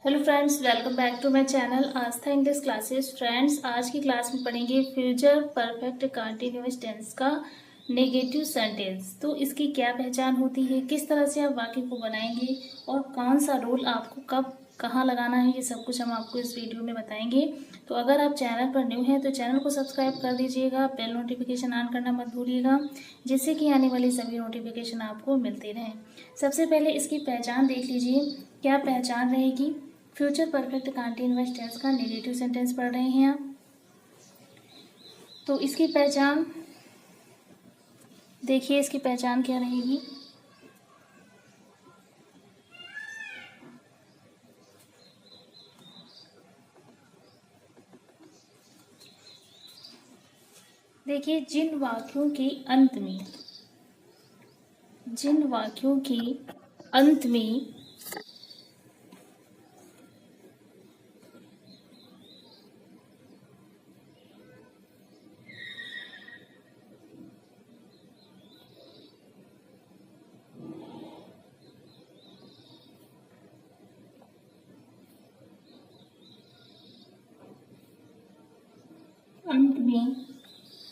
Hello friends, welcome back to my channel Aastha English classes. Friends, आज की class में पढ़ेंगे फ्यूचर परफेक्ट कंटीन्यूअस टेंस का नेगेटिव सेंटेंस। तो इसकी क्या पहचान होती है, किस तरह से आप वाक्य को बनाएंगे और कौन सा रूल आपको कब कहाँ लगाना है, ये सब कुछ हम आपको इस वीडियो में बताएंगे। तो अगर आप चैनल पर न्यू हैं तो चैनल को सब्सक्राइब कर दीजिएगा, बेल नोटिफिकेशन ऑन करना मत भूलिएगा, जिससे कि आने वाली सभी नोटिफिकेशन आपको मिलते रहें। सबसे पहले इसकी पहचान देख लीजिए, क्या पहचान रहेगी। फ्यूचर परफेक्ट कंटीन्यूअस टेंस का नेगेटिव सेंटेंस पढ़ रहे हैं आप, तो इसकी पहचान देखिए, इसकी पहचान क्या रहेगी। देखिए, जिन वाक्यों के अंत में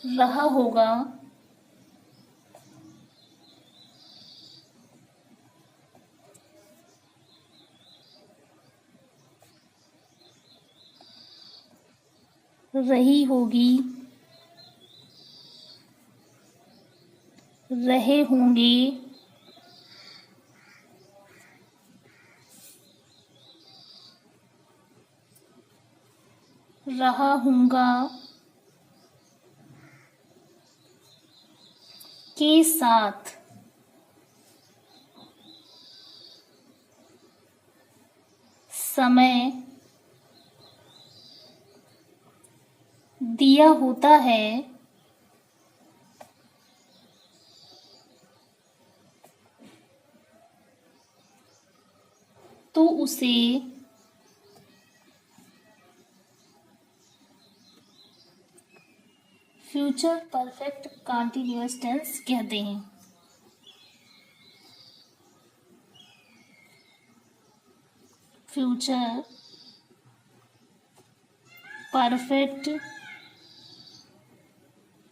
रहा होगा, रही होगी, रहे होंगे, रहा होगा के साथ समय दिया होता है, तो उसे फ्यूचर परफेक्ट कंटीन्यूअस टेंस कहते हैं। फ्यूचर परफेक्ट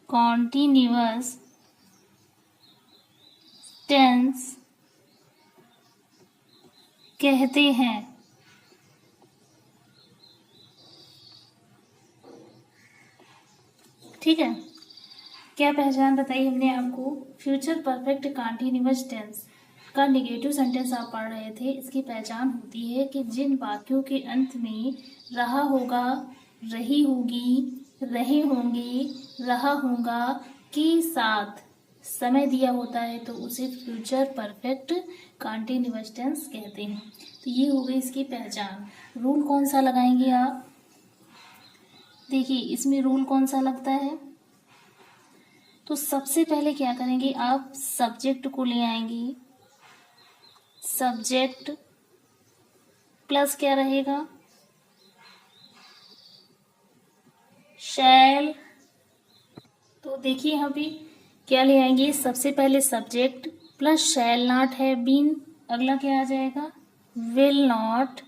कॉन्टिन्यूअस टेंस कहते हैं। ठीक है, क्या पहचान बताई हमने आपको। फ्यूचर परफेक्ट कंटिन्यूअस टेंस का नेगेटिव सेंटेंस आप पढ़ रहे थे। इसकी पहचान होती है कि जिन वाक्यों के अंत में रहा होगा, रही होगी, रहे होंगे, रहा होगा के साथ समय दिया होता है, तो उसे फ्यूचर परफेक्ट कंटिन्यूअस टेंस कहते हैं। तो ये हो गई इसकी पहचान। रूल कौन सा लगाएंगे आप, देखिए इसमें रूल कौन सा लगता है। तो सबसे पहले क्या करेंगे, आप सब्जेक्ट को ले आएंगे। सब्जेक्ट प्लस क्या रहेगा, शैल। तो देखिए यहाँ पे क्या ले आएंगे, सबसे पहले subject plus shall not have been. अगला क्या आ जाएगा, will not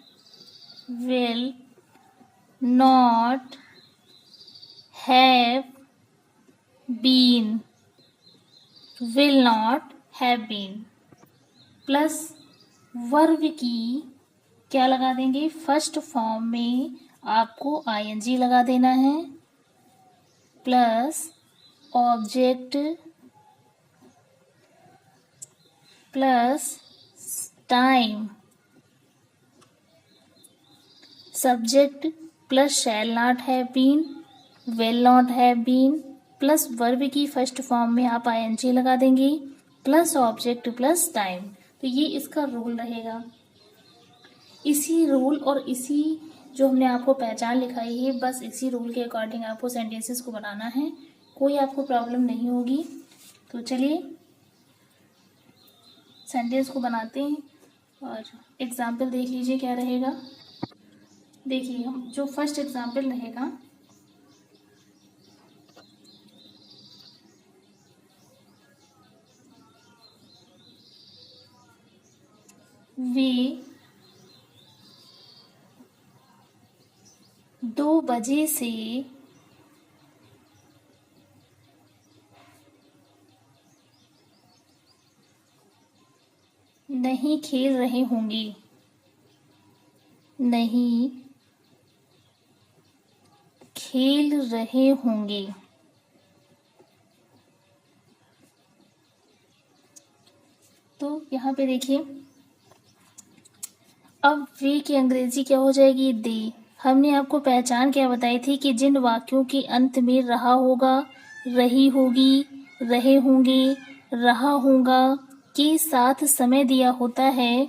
have been, will not have been plus verb की क्या लगा देंगे, फर्स्ट फॉर्म में आपको आईएनजी लगा देना है, plus object plus time. Subject plus shall not have been, will not have been plus verb की फर्स्ट फॉर्म में आप आईएनजी लगा देंगे, प्लस ऑब्जेक्ट प्लस टाइम। तो ये इसका रूल रहेगा। इसी रूल और इसी जो हमने आपको पहचान लिखाई है, बस इसी रूल के अकॉर्डिंग आपको सेंटेंसेस को बनाना है, कोई आपको प्रॉब्लम नहीं होगी। तो चलिए सेंटेंस को बनाते हैं और एग्जाम्पल देख लीजिए क्या रहेगा। देखिए, हम जो फर्स्ट एग्जाम्पल रहेगा, वे 2 बजे से नहीं खेल रहे होंगे, नहीं खेल रहे होंगे। तो यहाँ पे देखिए, अब वे की अंग्रेजी क्या हो जाएगी, दे। हमने आपको पहचान क्या बताई थी कि जिन वाक्यों के अंत में रहा होगा, रही होगी, रहे होंगे, रहा होगा के साथ समय दिया होता है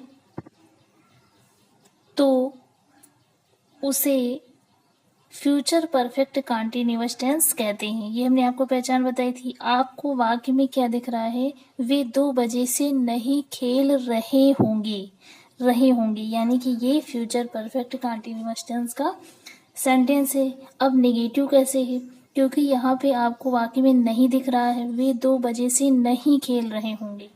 तो उसे फ्यूचर परफेक्ट कंटीन्यूअस टेंस कहते हैं। ये हमने आपको पहचान बताई थी। आपको वाक्य में क्या दिख रहा है, वे 2 बजे से नहीं खेल रहे होंगे, रहे होंगे, यानी कि ये फ्यूचर परफेक्ट कंटीन्यूअस टेंस का सेंटेंस है। अब नेगेटिव कैसे है, क्योंकि यहाँ पे आपको वाक्य में नहीं दिख रहा है, वे 2 बजे से नहीं खेल रहे होंगे,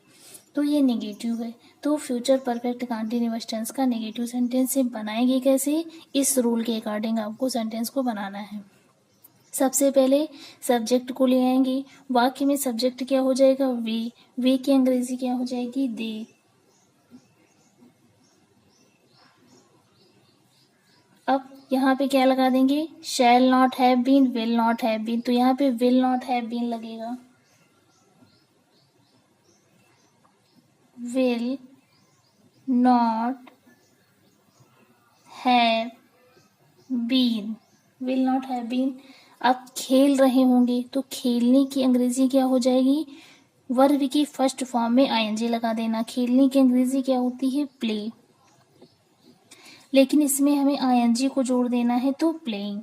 तो ये नेगेटिव है। तो फ्यूचर परफेक्ट कंटीन्यूअस टेंस का नेगेटिव सेंटेंस से बनाएंगे कैसे, इस रूल के अकॉर्डिंग आपको सेंटेंस को बनाना है। सबसे पहले सब्जेक्ट को ले आएंगे। वाक्य में सब्जेक्ट क्या हो जाएगा, वे की अंग्रेजी क्या हो जाएगी, दे। अब यहाँ पे क्या लगा देंगे, shall not have been, will not have been, तो यहाँ पे विल नॉट हैव बीन लगेगा, will not have been, will not have been. अब खेल रहे होंगे, तो खेलने की अंग्रेजी क्या हो जाएगी, वर्ब की फर्स्ट फॉर्म में आईएनजी लगा देना। खेलने की अंग्रेजी क्या होती है, प्ले, लेकिन इसमें हमें आईएनजी को जोड़ देना है, तो प्लेइंग।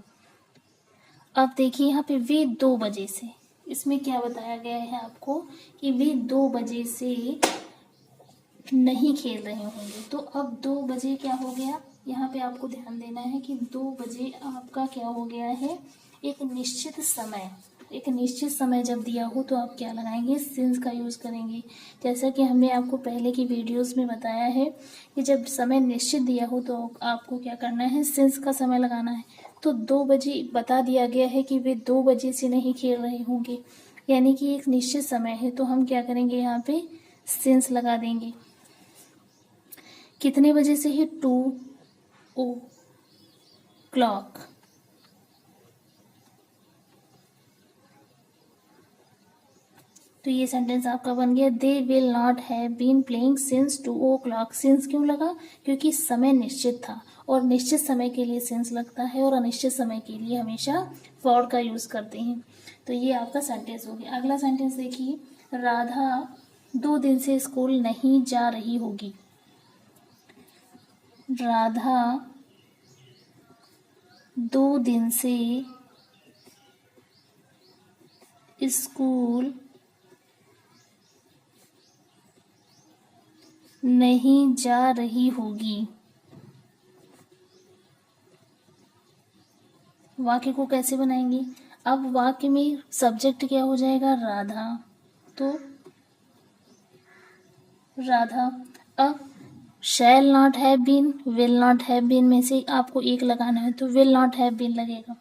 अब देखिए यहाँ पे वे 2 बजे से, इसमें क्या बताया गया है आपको कि वे 2 बजे से नहीं खेल रहे होंगे। तो अब 2 बजे क्या हो गया, यहाँ पे आपको ध्यान देना है कि 2 बजे आपका क्या हो गया है, एक निश्चित समय। एक निश्चित समय जब दिया हो तो आप क्या लगाएंगे, सिंस का यूज करेंगे। जैसा कि हमने आपको पहले की वीडियोस में बताया है कि जब समय निश्चित दिया हो तो आपको क्या करना है, सिंस का समय लगाना है। तो 2 बजे बता दिया गया है कि वे 2 बजे से नहीं खेल रहे होंगे, यानी कि एक निश्चित समय है, तो हम क्या करेंगे, यहाँ पे सिंस लगा देंगे। कितने बजे से है, 2 o'clock। तो ये सेंटेंस आपका बन गया, they will not have been playing since 2 o'clock। Since क्यों लगा, क्योंकि समय निश्चित था, और निश्चित समय के लिए सिंस लगता है, और अनिश्चित समय के लिए हमेशा फॉर का यूज करते हैं। तो ये आपका सेंटेंस हो गया। अगला सेंटेंस देखिए, राधा 2 दिन से स्कूल नहीं जा रही होगी। राधा 2 दिन से स्कूल नहीं जा रही होगी। वाक्य को कैसे बनाएंगे, अब वाक्य में सब्जेक्ट क्या हो जाएगा, राधा, तो राधा। अब shall not have been, will not have been में से आपको एक लगाना है, तो विल नॉट हैव बीन लगेगा।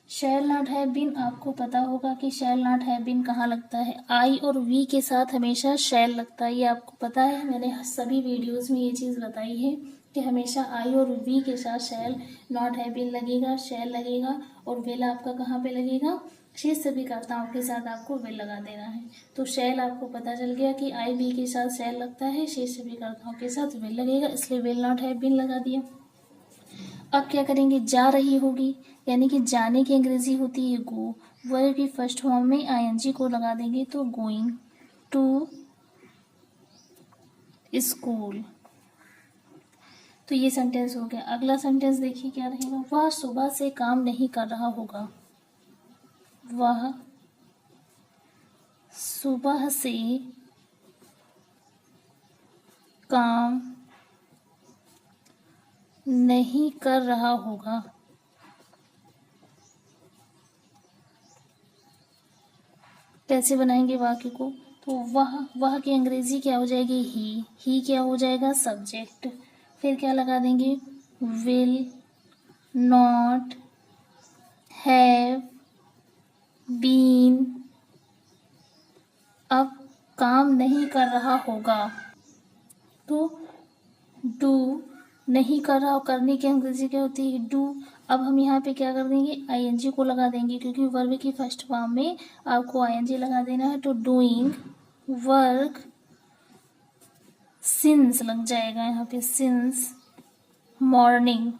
शैल नॉट हैव बीन, आपको पता होगा कि शैल नॉट हैव बीन कहाँ लगता है, आई और वी के साथ हमेशा शैल लगता है। ये आपको पता है, मैंने सभी वीडियोस में ये चीज़ बताई है कि हमेशा आई और वी के साथ शैल नॉट हैव बीन लगेगा, शैल लगेगा, और विल आपका कहाँ पे लगेगा, शेष सभी कर्ताओं के साथ आपको विल लगा देना है। तो शैल आपको पता चल गया कि आई वी के साथ शैल लगता है, शेष सभी कर्ताओं के साथ विल लगेगा, इसलिए विल नॉट हैव बीन लगा दिया। अब क्या करेंगे, जा रही होगी, यानी कि जाने की अंग्रेजी होती है गो, वर्ब की फर्स्ट फॉर्म में आईएनजी को लगा देंगे, तो गोइंग टू स्कूल। तो ये सेंटेंस हो गया। अगला सेंटेंस देखिए क्या रहेगा, वह सुबह से काम नहीं कर रहा होगा। वह सुबह से काम नहीं कर रहा होगा। कैसे बनाएंगे वाक्य को? तो वह की अंग्रेजी क्या हो जाएगी? ही क्या हो जाएगा? सब्जेक्ट। फिर क्या लगा देंगे? Will not have been. अब काम नहीं कर रहा होगा तो डू। नहीं कर रहा, करने की अंग्रेजी क्या होती है? डू। अब हम यहाँ पे क्या कर देंगे? आईएनजी को लगा देंगे, क्योंकि वर्ब की फर्स्ट फॉर्म में आपको आईएनजी लगा देना है। तो डूइंग वर्क सिंस लग जाएगा यहाँ पे, सिंस मॉर्निंग।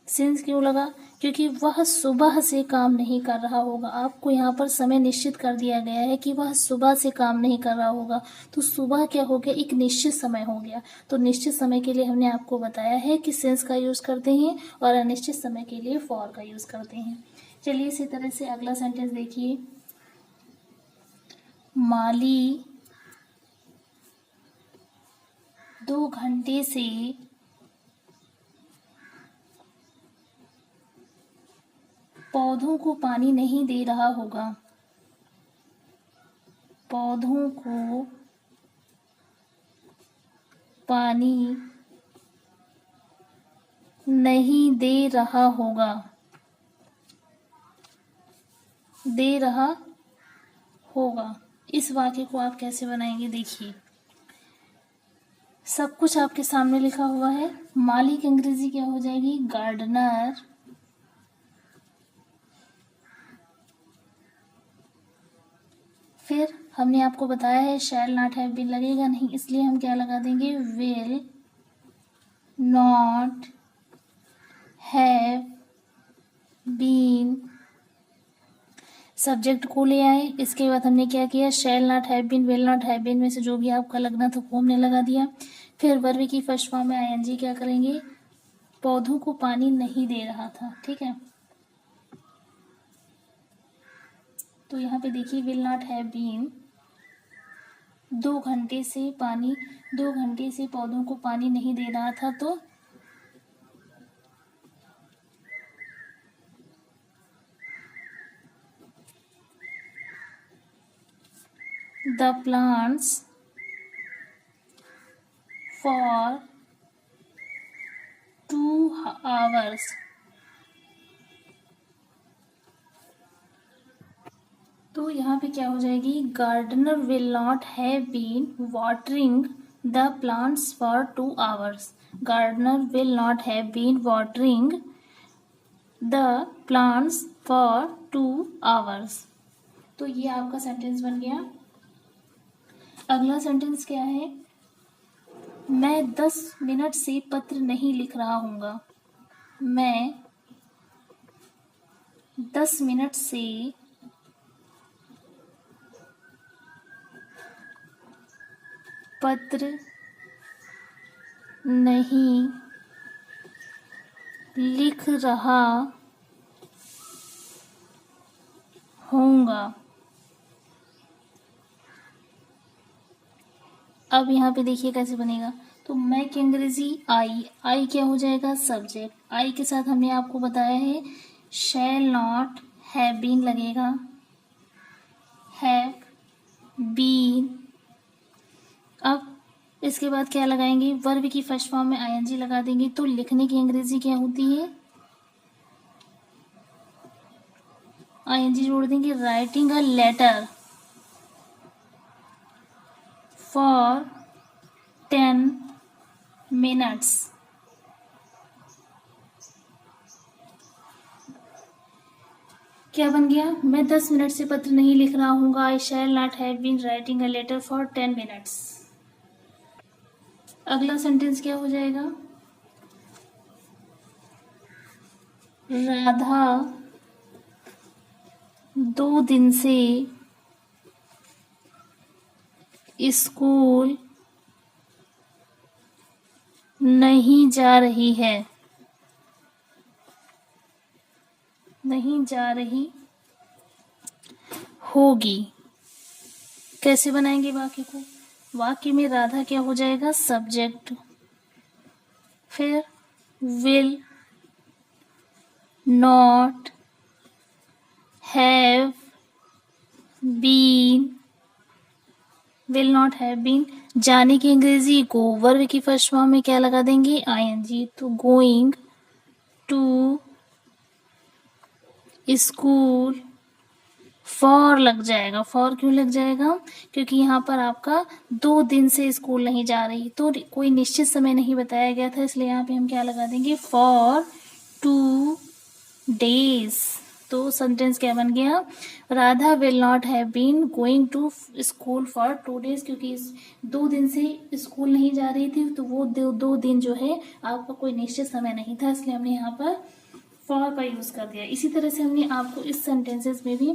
सिंस क्यों लगा? क्योंकि वह सुबह से काम नहीं कर रहा होगा। आपको यहाँ पर समय निश्चित कर दिया गया है कि वह सुबह से काम नहीं कर रहा होगा। तो सुबह क्या हो गया? एक निश्चित समय हो गया। तो निश्चित समय के लिए हमने आपको बताया है कि सिंस का यूज करते हैं, और अनिश्चित समय के लिए फॉर का यूज करते हैं। चलिए इसी तरह से अगला सेंटेंस देखिए। माली 2 घंटे से पौधों को पानी नहीं दे रहा होगा। पौधों को पानी नहीं दे रहा होगा। दे रहा होगा। इस वाक्य को आप कैसे बनाएंगे? देखिए, सब कुछ आपके सामने लिखा हुआ है। माली की अंग्रेजी क्या हो जाएगी? गार्डनर। फिर हमने आपको बताया है शैल नॉट हैव बीन लगेगा नहीं, इसलिए हम क्या लगा देंगे? Will not have been. Subject को ले आए। इसके बाद हमने क्या किया? Shall not have been, will not have been में से जो भी आपका लगना था वो हमने लगा दिया। फिर वर्ब की फर्स्ट फॉर्म में आईएनजी क्या करेंगे? पौधों को पानी नहीं दे रहा था। ठीक है, तो यहाँ पे देखिए विल नॉट हैव बीन 2 घंटे से पौधों को पानी नहीं दे रहा था। तो द प्लांट्स फॉर 2 hours। तो यहाँ पे क्या हो जाएगी? Gardener will not have been watering the plants for 2 hours। Gardener will not have been watering the plants for 2 hours। तो ये आपका सेंटेंस बन गया। अगला सेंटेंस क्या है? मैं 10 मिनट से पत्र नहीं लिख रहा हूँगा। मैं 10 मिनट से पत्र नहीं लिख रहा हूँगा। अब यहाँ पे देखिए कैसे बनेगा। तो मैं की अंग्रेजी आई क्या हो जाएगा? सब्जेक्ट। आई के साथ हमने आपको बताया है शैल नॉट हैव बीन लगेगा, हैव बीन। अब इसके बाद क्या लगाएंगे? वर्ब की फर्स्ट फॉर्म में आईएनजी लगा देंगे। तो लिखने की अंग्रेजी क्या होती है? आईएनजी जोड़ देंगे। Writing a letter for 10 minutes। क्या बन गया? मैं 10 मिनट से पत्र नहीं लिख रहा हूँगा। I shall not have been writing a letter for 10 minutes। अगला सेंटेंस क्या हो जाएगा? राधा 2 दिन से स्कूल नहीं जा रही है। नहीं जा रही होगी। कैसे बनाएंगे वाक्य को? वाक्य में राधा क्या हो जाएगा? सब्जेक्ट। फिर will not have been, will not have been. जाने की अंग्रेजी गो, वर्ब की फर्स्ट फॉर्म में क्या लगा देंगे, आईएनजी। तो गोइंग टू स्कूल, फॉर लग जाएगा। फॉर क्यों लग जाएगा, क्योंकि यहाँ पर आपका 2 दिन से स्कूल नहीं जा रही, तो कोई निश्चित समय नहीं बताया गया था, इसलिए यहाँ पे हम क्या लगा देंगे, फॉर 2 days। तो सेंटेंस क्या बन गया, Radha will not have been going to school for 2 days, क्योंकि 2 दिन से स्कूल नहीं जा रही थी, तो वो 2 दिन जो है आपका कोई निश्चित समय नहीं था, इसलिए हमने यहाँ पर फॉर का यूज कर दिया। इसी तरह से हमने आपको इस सेंटेंसेस में भी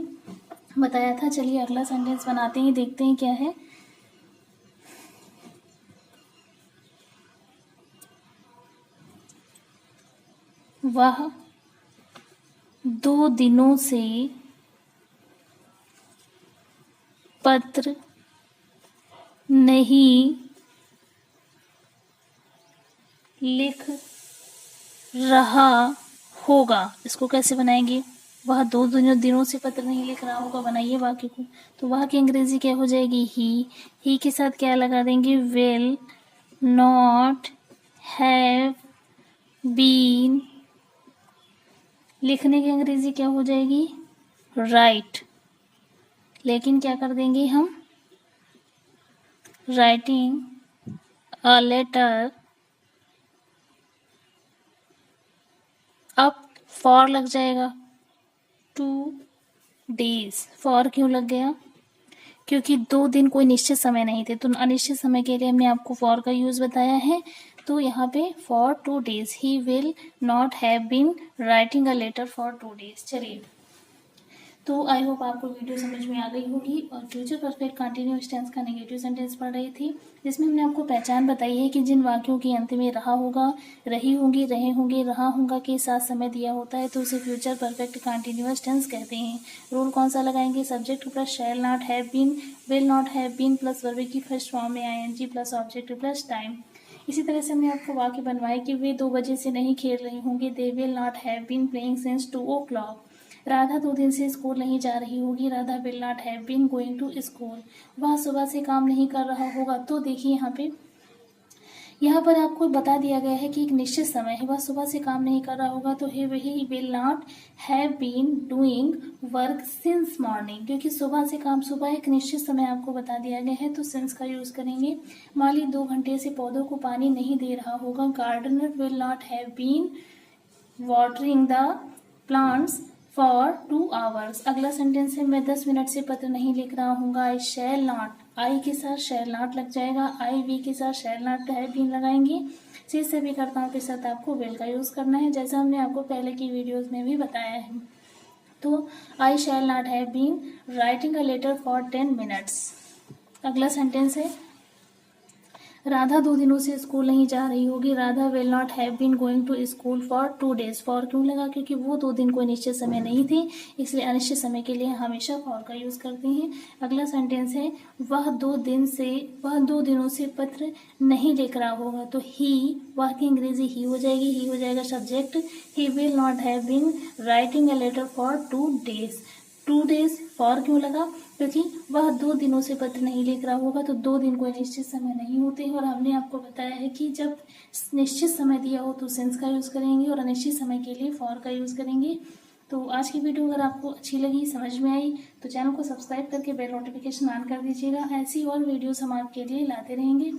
बताया था। चलिए अगला सेंटेंस बनाते हैं, देखते हैं क्या है। वह 2 दिनों से पत्र नहीं लिख रहा होगा। इसको कैसे बनाएंगे, वह 2 दिनों से पत्र नहीं लिख रहा होगा, बनाइए वाक्य को। तो वह की अंग्रेजी क्या हो जाएगी, ही के साथ क्या लगा देंगे, विल नॉट हैव बीन। लिखने की अंग्रेजी क्या हो जाएगी, राइट। लेकिन क्या कर देंगे हम, राइटिंग अ लेटर, अब फॉर लग जाएगा 2 days। फॉर क्यों लग गया, क्योंकि 2 दिन कोई निश्चित समय नहीं थे, तो अनिश्चित समय के लिए हमने आपको फॉर का यूज बताया है। तो यहाँ पे for 2 days he will not have been writing a letter for 2 days। चलिए, तो आई होप आपको वीडियो समझ में आ गई होगी। और फ्यूचर परफेक्ट कंटिन्यूअस टेंस का नेगेटिव सेंटेंस पढ़ रही थी, जिसमें हमने आपको पहचान बताई है कि जिन वाक्यों के अंत में रहा होगा, रही होंगी, रहे होंगे, रहा होगा के साथ समय दिया होता है तो उसे फ्यूचर परफेक्ट कंटिन्यूअस टेंस कहते हैं। रूल कौन सा लगाएंगे, subject plus shall not have been, will not have been plus verb की फर्स्ट फॉर्म में ING plus object plus time. इसी तरह से हमने आपको वाक्य बनवाए कि वे 2 बजे से नहीं खेल रही होंगी, they will not have been playing since 2 o'clock। Radha 2 दिन से स्कूल नहीं जा रही होगी, Radha will not have been going to school. वह सुबह से काम नहीं कर रहा होगा, तो देखिए यहाँ पर आपको बता दिया गया है कि एक निश्चित समय है, वह सुबह से काम नहीं कर रहा होगा, तो he will not have been doing work since morning, क्योंकि सुबह से काम, सुबह एक निश्चित समय आपको बता दिया गया है, तो सिंस का यूज करेंगे। माली 2 घंटे से पौधों को पानी नहीं दे रहा होगा, gardener will not have been watering the plants for 2 hours। अगला सेंटेंस है, मैं 10 मिनट से पत्र नहीं लिख रहा हूँ, आई शैल नॉट, आई के साथ शैल नॉट लग जाएगा, आई वी के साथ शैल नॉट हैव बीन लगाएंगे। शेष सभी कर्ताओं के साथ आपको विल का यूज करना है, जैसा हमने आपको पहले की वीडियोस में भी बताया है। तो I shall not have been writing a letter for 10 minutes। अगला सेंटेंस है, राधा 2 दिनों से स्कूल नहीं जा रही होगी, Radha will not have been going to school for 2 days। For क्यों लगा, क्योंकि वो 2 दिन कोई निश्चित समय नहीं थी, इसलिए अनिश्चित समय के लिए हमेशा फॉर का यूज करते हैं। अगला सेंटेंस है, वह 2 दिनों से पत्र नहीं लिख रहा होगा, तो ही, वह की अंग्रेजी ही हो जाएगी, ही हो जाएगा subject, he will not have been writing a letter for 2 days। 2 days for क्यों लगा, क्योंकि वह 2 दिनों से पत्र नहीं लिख रहा होगा, तो 2 दिन कोई निश्चित समय नहीं होते हैं, और हमने आपको बताया है कि जब निश्चित समय दिया हो तो सिंस का यूज करेंगे और अनिश्चित समय के लिए फॉर का यूज करेंगे। तो आज की वीडियो अगर आपको अच्छी लगी, समझ में आई, तो चैनल को सब्सक्राइब करके बेल नोटिफिकेशन ऑन कर दीजिएगा। ऐसी और वीडियोस हम आपके लिए लाते रहेंगे।